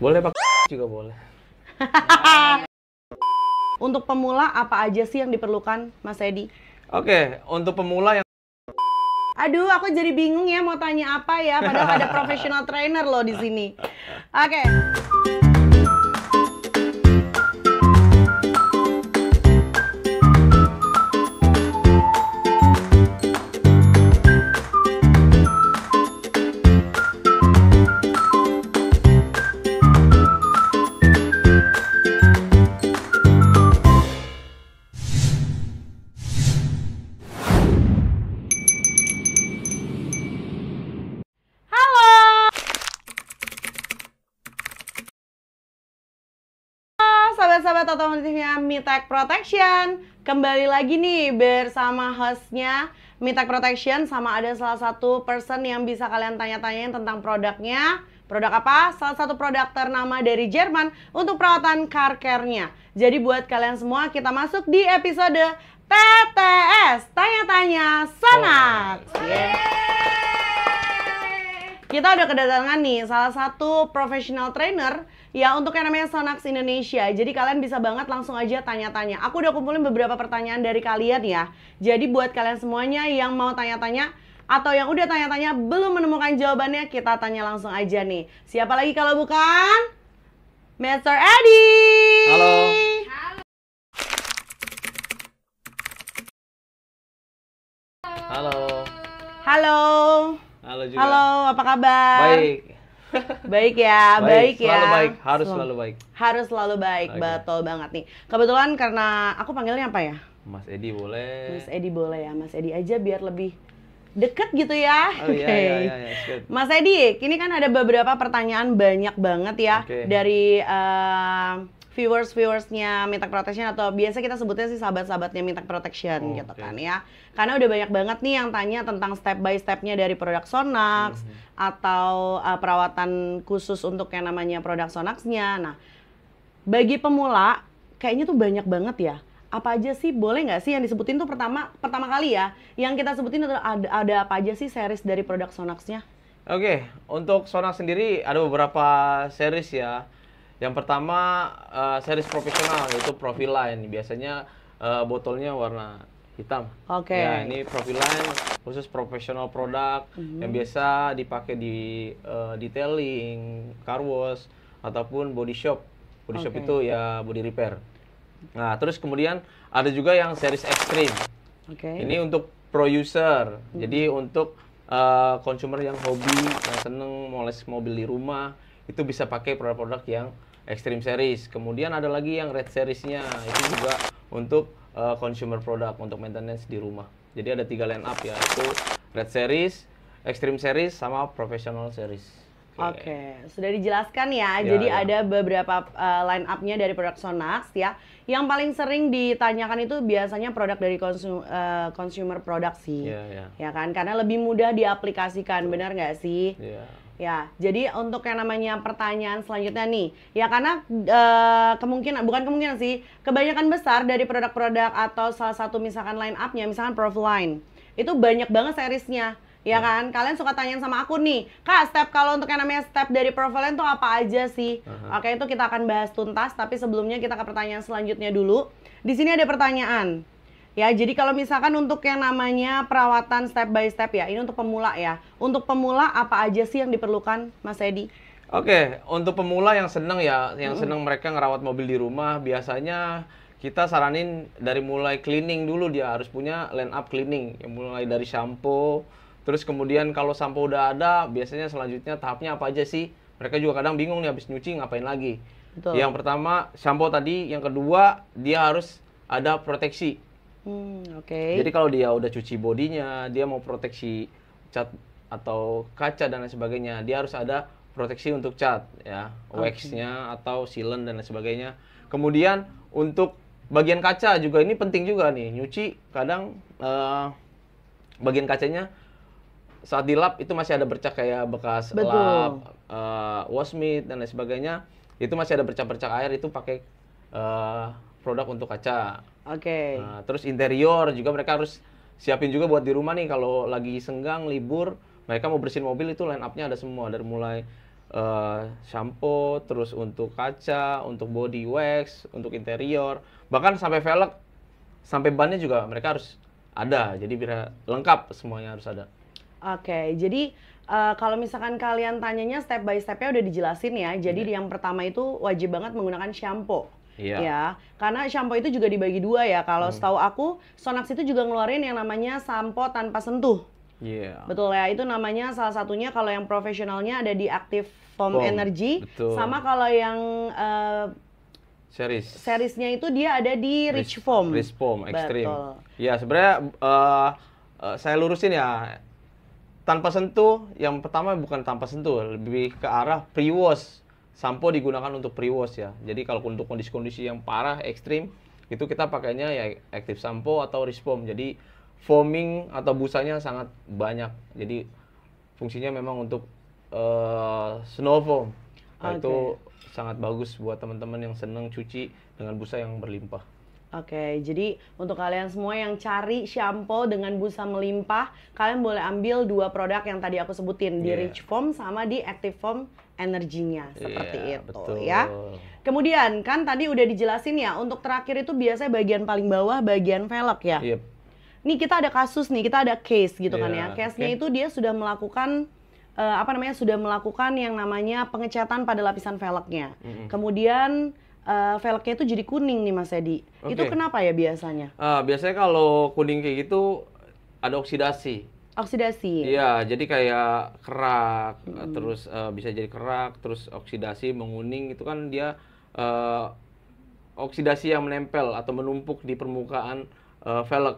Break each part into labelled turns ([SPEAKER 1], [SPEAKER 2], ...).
[SPEAKER 1] Boleh pakai juga boleh.
[SPEAKER 2] Untuk pemula apa aja sih yang diperlukan, Mas Edi?
[SPEAKER 1] Oke, untuk pemula yang
[SPEAKER 2] Aduh, aku jadi bingung ya mau tanya apa ya, padahal ada professional trainer loh di sini. Oke. Sahabat-sahabat otomotifnya Mitek Protection, kembali lagi nih bersama hostnya Mitek Protection, sama ada salah satu person yang bisa kalian tanya-tanyain tentang produknya. Produk apa? Salah satu produk ternama dari Jerman untuk perawatan car care-nya. Jadi buat kalian semua, kita masuk di episode TTS, Tanya-Tanya Sonax. Kita udah kedatangan nih salah satu professional trainer ya untuk yang namanya Sonax Indonesia. Jadi kalian bisa banget langsung aja tanya-tanya. Aku udah kumpulin beberapa pertanyaan dari kalian ya. Jadi buat kalian semuanya yang mau tanya-tanya atau yang udah tanya-tanya belum menemukan jawabannya, kita tanya langsung aja nih. Siapa lagi kalau bukan Mr. Edi?
[SPEAKER 1] Halo. Halo.
[SPEAKER 2] Halo.
[SPEAKER 1] Halo juga.
[SPEAKER 2] Halo, apa kabar?
[SPEAKER 1] Baik.
[SPEAKER 2] Baik ya, baik ya.
[SPEAKER 1] Selalu baik, harus selalu baik.
[SPEAKER 2] Harus selalu baik,
[SPEAKER 1] Oke.
[SPEAKER 2] betul banget nih. Kebetulan karena aku panggilnya apa ya?
[SPEAKER 1] Mas Edi boleh.
[SPEAKER 2] Mas Edi boleh ya, Mas Edi aja biar lebih deket gitu ya.
[SPEAKER 1] Oh iya,
[SPEAKER 2] Oke.
[SPEAKER 1] iya, good.
[SPEAKER 2] Mas Edi, kini kan ada beberapa pertanyaan banyak banget ya
[SPEAKER 1] Oke.
[SPEAKER 2] dari viewers-viewersnya Mitek Protection, atau biasa kita sebutnya sih sahabat-sahabatnya Mitek Protection
[SPEAKER 1] Oh,
[SPEAKER 2] gitu
[SPEAKER 1] oke.
[SPEAKER 2] kan ya. Karena udah banyak banget nih yang tanya tentang step by stepnya dari produk Sonax atau perawatan khusus untuk yang namanya produk Sonaxnya. Nah, bagi pemula kayaknya tuh banyak banget ya. Apa aja sih, boleh nggak sih yang disebutin tuh pertama kali ya, yang kita sebutin itu ada apa aja sih series dari produk Sonaxnya?
[SPEAKER 1] Oke, untuk Sonax sendiri ada beberapa series ya. Yang pertama series profesional, yaitu Profiline. Biasanya botolnya warna hitam.
[SPEAKER 2] Oke.
[SPEAKER 1] Ya, ini Profiline khusus profesional produk yang biasa dipakai di detailing, car wash ataupun body shop. Body shop
[SPEAKER 2] Oke.
[SPEAKER 1] itu ya body repair. Nah, terus kemudian ada juga yang series extreme.
[SPEAKER 2] Oke.
[SPEAKER 1] Ini untuk pro user. Jadi untuk consumer yang hobi, yang seneng moles mobil di rumah, itu bisa pakai produk-produk yang Extreme Series. Kemudian ada lagi yang Red Series-nya, itu juga untuk consumer product, untuk maintenance di rumah. Jadi ada 3 line up ya, itu Red Series, Extreme Series, sama Professional Series.
[SPEAKER 2] Oke, sudah dijelaskan ya.
[SPEAKER 1] Ya,
[SPEAKER 2] Jadi
[SPEAKER 1] ya.
[SPEAKER 2] ada beberapa line up-nya dari produk Sonax ya. Yang paling sering ditanyakan itu biasanya produk dari consumer product sih.
[SPEAKER 1] Iya, iya.
[SPEAKER 2] Ya kan, karena lebih mudah diaplikasikan, benar nggak sih?
[SPEAKER 1] Iya.
[SPEAKER 2] Ya, jadi untuk yang namanya pertanyaan selanjutnya nih, ya karena bukan kemungkinan sih, kebanyakan besar dari produk-produk atau salah satu misalkan line up-nya, misalkan Profiline, itu banyak banget seriesnya, ya kan? Kalian suka tanyain sama aku nih, Kak, kalau untuk yang namanya step dari Profiline tuh apa aja sih? Oke, itu kita akan bahas tuntas, tapi sebelumnya kita ke pertanyaan selanjutnya dulu. Di sini ada pertanyaan. Ya, jadi kalau misalkan untuk yang namanya perawatan step by step ya, ini untuk pemula ya. Untuk pemula apa aja sih yang diperlukan, Mas Edi?
[SPEAKER 1] Oke, untuk pemula yang seneng ya, yang seneng mereka ngerawat mobil di rumah, biasanya kita saranin dari mulai cleaning dulu, dia harus punya line up cleaning, yang mulai dari shampoo, terus kemudian kalau shampoo udah ada, biasanya selanjutnya tahapnya apa aja sih? Mereka juga kadang bingung nih habis nyuci ngapain lagi.
[SPEAKER 2] Betul.
[SPEAKER 1] Yang pertama shampoo tadi, yang kedua dia harus ada proteksi.
[SPEAKER 2] Oke.
[SPEAKER 1] Jadi kalau dia udah cuci bodinya, dia mau proteksi cat atau kaca dan lain sebagainya, dia harus ada proteksi untuk cat ya, wax-nya atau sealant dan lain sebagainya. Kemudian untuk bagian kaca juga ini penting juga nih, nyuci kadang bagian kacanya saat dilap itu masih ada bercak kayak bekas
[SPEAKER 2] Betul.
[SPEAKER 1] lap, wash mitt dan lain sebagainya, itu masih ada bercak-bercak air, itu pakai produk untuk kaca.
[SPEAKER 2] Oke.
[SPEAKER 1] Nah, terus interior juga mereka harus siapin juga buat di rumah nih, kalau lagi senggang, libur, mereka mau bersihin mobil itu line up-nya ada semua, dari mulai shampoo, terus untuk kaca, untuk body wax, untuk interior, bahkan sampai velg, sampai bannya juga mereka harus ada. Jadi biar lengkap semuanya harus ada.
[SPEAKER 2] Oke, jadi kalau misalkan kalian tanyanya step by step-nya udah dijelasin ya. Jadi yang pertama itu wajib banget menggunakan shampoo.
[SPEAKER 1] Iya.
[SPEAKER 2] Ya, karena shampoo itu juga dibagi dua ya. Kalau setahu aku, Sonax itu juga ngeluarin yang namanya sampo tanpa sentuh.
[SPEAKER 1] Iya.
[SPEAKER 2] Betul ya, itu namanya salah satunya kalau yang profesionalnya ada di Active Foam Energy.
[SPEAKER 1] Betul.
[SPEAKER 2] Sama kalau yang seriesnya itu dia ada di Rich Foam.
[SPEAKER 1] Rich Foam Extreme.
[SPEAKER 2] Betul.
[SPEAKER 1] Ya, sebenarnya saya lurusin ya. Tanpa sentuh, yang pertama bukan tanpa sentuh, lebih ke arah pre-wash. Sampo digunakan untuk pre-wash ya. Jadi kalau untuk kondisi-kondisi yang parah, ekstrim, itu kita pakainya ya Active Sampo atau Rich Foam. Jadi foaming atau busanya sangat banyak. Jadi fungsinya memang untuk snow foam. Nah, itu sangat bagus buat teman-teman yang senang cuci dengan busa yang berlimpah.
[SPEAKER 2] Oke, jadi untuk kalian semua yang cari shampoo dengan busa melimpah, kalian boleh ambil dua produk yang tadi aku sebutin, di Rich Foam sama di Active Foam Energinya, seperti itu
[SPEAKER 1] betul.
[SPEAKER 2] ya. Kemudian kan tadi udah dijelasin ya, untuk terakhir itu biasanya bagian paling bawah, bagian velg ya.
[SPEAKER 1] Yep.
[SPEAKER 2] Nih kita ada kasus nih, kita ada case gitu kan ya. Case-nya itu dia sudah melakukan sudah melakukan yang namanya pengecatan pada lapisan velgnya. Kemudian velgnya itu jadi kuning nih Mas Edi. Itu kenapa ya biasanya?
[SPEAKER 1] Biasanya kalau kuning kayak gitu ada oksidasi.
[SPEAKER 2] Oksidasi?
[SPEAKER 1] Iya, jadi kayak kerak, terus bisa jadi kerak, terus oksidasi, menguning, itu kan dia oksidasi yang menempel atau menumpuk di permukaan velg.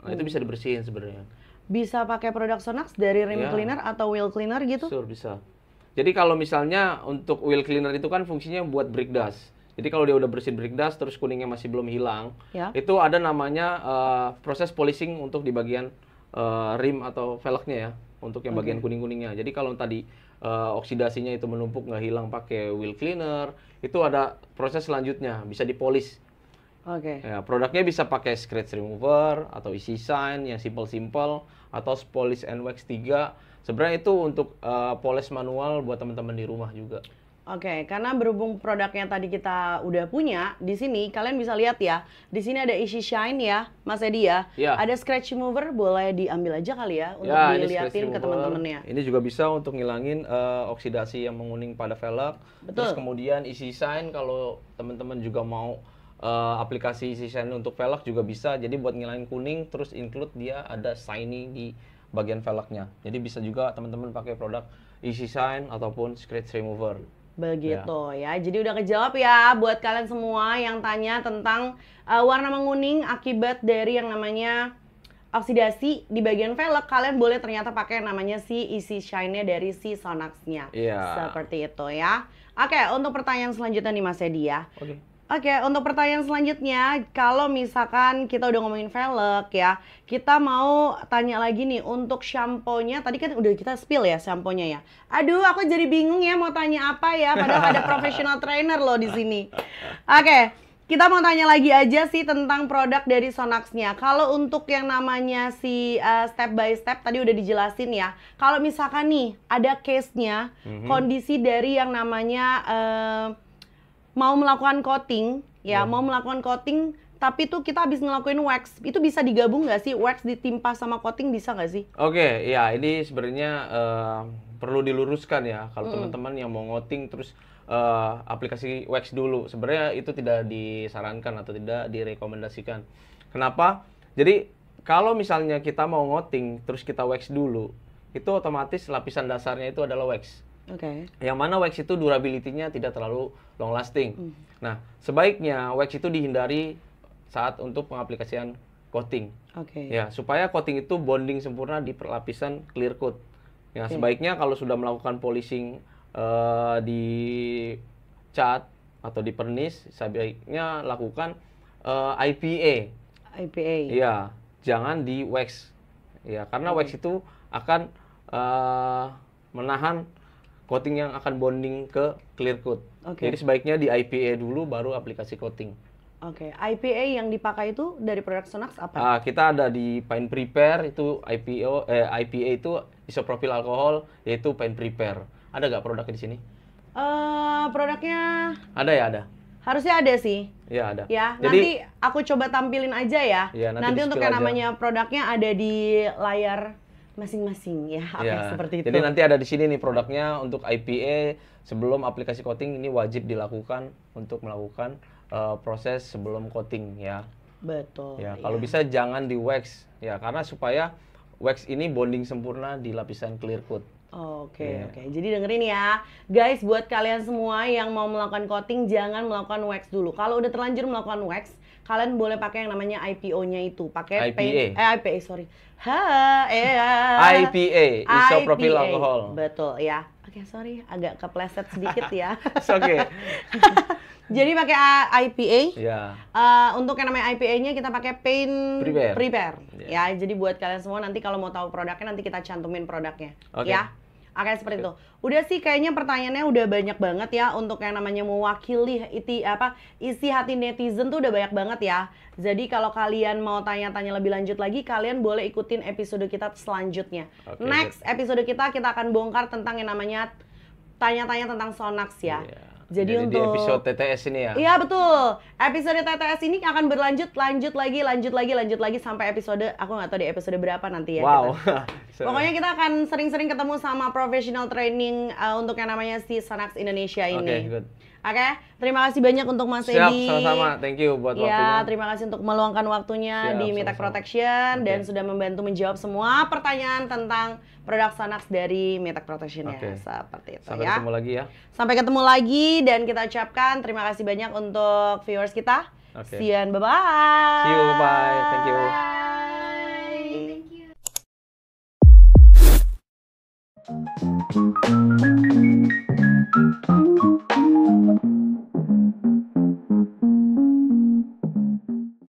[SPEAKER 1] Nah, itu bisa dibersihin sebenarnya.
[SPEAKER 2] Bisa pakai produk Sonax dari rim cleaner atau wheel cleaner gitu?
[SPEAKER 1] Sure, bisa. Jadi kalau misalnya untuk wheel cleaner itu kan fungsinya buat brake dust. Jadi kalau dia udah bersihin brake dust terus kuningnya masih belum hilang, itu ada namanya proses polishing untuk di bagian rim atau velgnya ya, untuk yang bagian kuning-kuningnya. Jadi kalau tadi oksidasinya itu menumpuk nggak hilang pakai wheel cleaner, itu ada proses selanjutnya, bisa dipolish. Ya, produknya bisa pakai scratch remover atau easy shine yang simple-simple atau polish and wax 3. Sebenarnya itu untuk polish manual buat teman-teman di rumah juga.
[SPEAKER 2] Karena berhubung produknya tadi kita udah punya, di sini kalian bisa lihat ya. Di sini ada easy shine ya, Mas Edi ya. Ada scratch remover, boleh diambil aja kali ya untuk dilihatin ke teman-temannya.
[SPEAKER 1] Ini juga bisa untuk ngilangin oksidasi yang menguning pada velg. Terus kemudian easy shine kalau teman-teman juga mau aplikasi easy shine untuk velg juga bisa. Jadi buat ngilangin kuning, terus include dia ada shiny di bagian velgnya. Jadi bisa juga teman-teman pakai produk easy shine ataupun scratch remover.
[SPEAKER 2] Begitu ya. Jadi udah kejawab ya buat kalian semua yang tanya tentang warna menguning akibat dari yang namanya oksidasi di bagian velg. Kalian boleh ternyata pakai yang namanya si easy shine-nya dari si Sonax-nya. Seperti itu ya. Untuk pertanyaan selanjutnya nih Mas Edi ya. Untuk pertanyaan selanjutnya, kalau misalkan kita udah ngomongin velg ya, kita mau tanya lagi nih untuk shampoo-nya. Tadi kan udah kita spill ya shampoo-nya ya. Aduh, aku jadi bingung ya mau tanya apa ya, padahal ada professional trainer loh di sini. Kita mau tanya lagi aja sih tentang produk dari Sonax-nya. Kalau untuk yang namanya si step by step tadi udah dijelasin ya. Kalau misalkan nih ada case-nya, kondisi dari yang namanya mau melakukan coating, mau melakukan coating, tapi tuh kita habis ngelakuin wax, itu bisa digabung nggak sih? Wax ditimpa sama coating bisa nggak sih?
[SPEAKER 1] Ya ini sebenarnya perlu diluruskan ya, kalau teman-teman yang mau coating terus aplikasi wax dulu, sebenarnya itu tidak disarankan atau tidak direkomendasikan. Kenapa? Jadi kalau misalnya kita mau coating terus kita wax dulu, itu otomatis lapisan dasarnya itu adalah wax. Yang mana wax itu durability-nya tidak terlalu long lasting. Nah, sebaiknya wax itu dihindari saat untuk pengaplikasian coating. Ya, supaya coating itu bonding sempurna di lapisan clear coat. Ya, sebaiknya kalau sudah melakukan polishing di cat atau di pernis, sebaiknya lakukan IPA. Ya, jangan di wax. Ya, karena wax itu akan menahan coating yang akan bonding ke clear coat. Jadi sebaiknya di IPA dulu baru aplikasi coating.
[SPEAKER 2] IPA yang dipakai itu dari produk Sonax apa?
[SPEAKER 1] Kita ada di Pine Prepare, itu IPA itu isopropyl alkohol, yaitu Pine Prepare. Ada nggak produknya di sini?
[SPEAKER 2] Produknya
[SPEAKER 1] Ada ya, ada.
[SPEAKER 2] harusnya ada sih.
[SPEAKER 1] Iya, ada.
[SPEAKER 2] Ya,
[SPEAKER 1] Jadi,
[SPEAKER 2] nanti aku coba tampilin aja ya.
[SPEAKER 1] Iya, nanti
[SPEAKER 2] Nanti untuk
[SPEAKER 1] di-spill
[SPEAKER 2] yang
[SPEAKER 1] aja.
[SPEAKER 2] namanya produknya ada di layar masing-masing ya. Oke,
[SPEAKER 1] ya.
[SPEAKER 2] seperti itu.
[SPEAKER 1] Jadi nanti ada di sini nih produknya untuk IPA sebelum aplikasi coating ini wajib dilakukan untuk melakukan proses sebelum coating ya.
[SPEAKER 2] Betul.
[SPEAKER 1] Ya, kalau bisa jangan di wax ya karena supaya wax ini bonding sempurna di lapisan clear coat.
[SPEAKER 2] Oke,
[SPEAKER 1] Iya.
[SPEAKER 2] oke. Jadi dengerin ya. Guys, buat kalian semua yang mau melakukan coating, jangan melakukan wax dulu. Kalau udah terlanjur melakukan wax, kalian boleh pakai yang namanya IPO-nya itu. Pakai paint, IPA, sorry.
[SPEAKER 1] IPA, isopropyl
[SPEAKER 2] IPA.
[SPEAKER 1] alcohol.
[SPEAKER 2] Betul, ya. Oke, sorry. Agak kepleset sedikit ya.
[SPEAKER 1] Oke.
[SPEAKER 2] Jadi pakai IPA.
[SPEAKER 1] Ya.
[SPEAKER 2] Untuk yang namanya IPA-nya kita pakai paint prepare.
[SPEAKER 1] Yeah.
[SPEAKER 2] Ya, jadi buat kalian semua nanti kalau mau tahu produknya nanti kita cantumin produknya.
[SPEAKER 1] Oke.
[SPEAKER 2] Ya. Oke, seperti itu. Udah sih kayaknya pertanyaannya udah banyak banget ya untuk yang namanya mewakili isi hati netizen tuh udah banyak banget ya. Jadi kalau kalian mau tanya-tanya lebih lanjut lagi, kalian boleh ikutin episode kita selanjutnya.
[SPEAKER 1] Oke,
[SPEAKER 2] Next episode kita akan bongkar tentang yang namanya tanya-tanya tentang Sonax ya.
[SPEAKER 1] Yeah.
[SPEAKER 2] Jadi
[SPEAKER 1] di
[SPEAKER 2] untuk
[SPEAKER 1] episode TTS ini ya.
[SPEAKER 2] Iya betul. Episode TTS ini akan berlanjut lagi sampai episode aku nggak tahu di episode berapa nanti ya.
[SPEAKER 1] Wow.
[SPEAKER 2] Kita. Pokoknya kita akan sering-sering ketemu sama professional training untuk yang namanya si Sonax Indonesia ini.
[SPEAKER 1] Oke, good.
[SPEAKER 2] Oke, terima kasih banyak untuk Mas Edi.
[SPEAKER 1] Siap, sama-sama. Thank you buat waktunya.
[SPEAKER 2] Ya, terima kasih untuk meluangkan waktunya
[SPEAKER 1] Siap,
[SPEAKER 2] di Mitek
[SPEAKER 1] sama-sama.
[SPEAKER 2] Protection dan
[SPEAKER 1] Oke.
[SPEAKER 2] sudah membantu menjawab semua pertanyaan tentang produk Sonax dari Mitek Protection
[SPEAKER 1] Oke.
[SPEAKER 2] ya. Seperti itu
[SPEAKER 1] Sampai
[SPEAKER 2] ya.
[SPEAKER 1] ketemu lagi ya.
[SPEAKER 2] Sampai ketemu lagi dan kita ucapkan terima kasih banyak untuk viewers kita.
[SPEAKER 1] Oke.
[SPEAKER 2] See you and bye-bye.
[SPEAKER 1] See you, bye-bye. Thank you.
[SPEAKER 2] Bye.